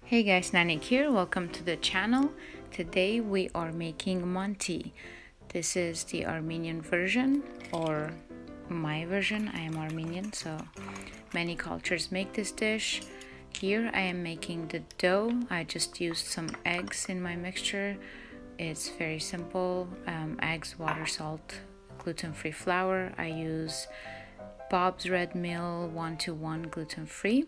Hey guys, Nanik here. Welcome to the channel. Today we are making Manti. This is the Armenian version, or my version. I am Armenian, so many cultures make this dish. Here I am making the dough. I just used some eggs in my mixture. It's very simple. Eggs, water, salt, gluten-free flour. I use Bob's Red Mill 1-to-1 gluten-free,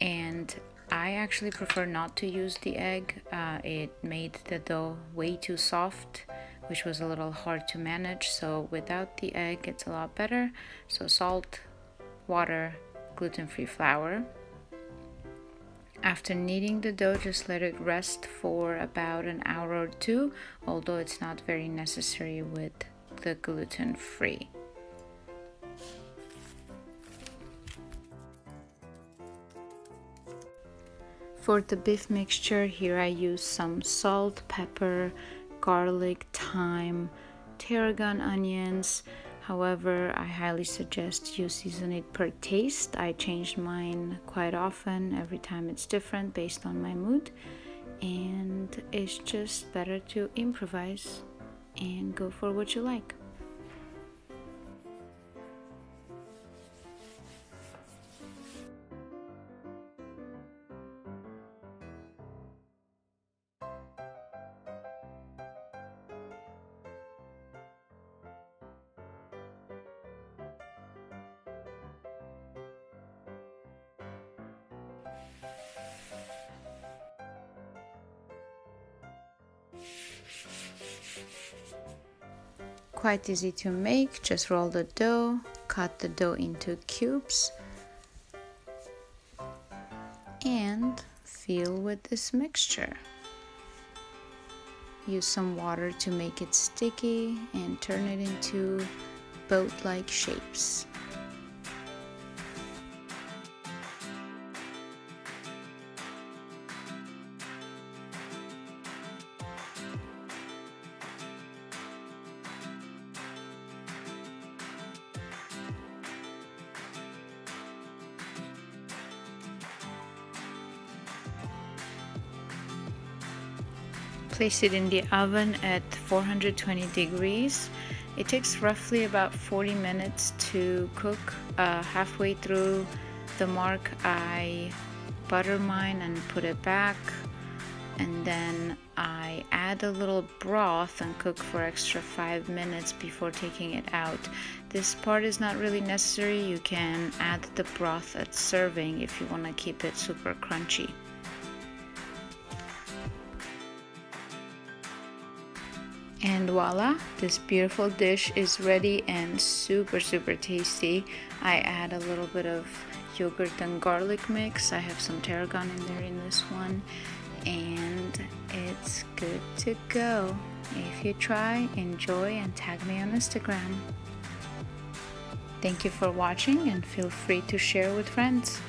and I actually prefer not to use the egg. It made the dough way too soft, which was a little hard to manage, so without the egg it's a lot better. So salt, water, gluten-free flour. After kneading the dough, just let it rest for about an hour or two, although it's not very necessary with the gluten-free. For the beef mixture, here I use some salt, pepper, garlic, thyme, tarragon onions. However, I highly suggest you season it per taste. I change mine quite often. Every time it's different based on my mood. And it's just better to improvise and go for what you like. Quite easy to make. Just roll the dough, cut the dough into cubes, and fill with this mixture. Use some water to make it sticky and turn it into boat-like shapes. Place it in the oven at 420 degrees. It takes roughly about 40 minutes to cook. Halfway through the mark, I butter mine and put it back, and then I add a little broth and cook for extra 5 minutes before taking it out. This part is not really necessary. You can add the broth at serving if you want to keep it super crunchy. And voila, this beautiful dish is ready and super tasty. I add a little bit of yogurt and garlic mix. I have some tarragon in there in this one, and it's good to go. If you try, enjoy, and tag me on Instagram. Thank you for watching, and feel free to share with friends.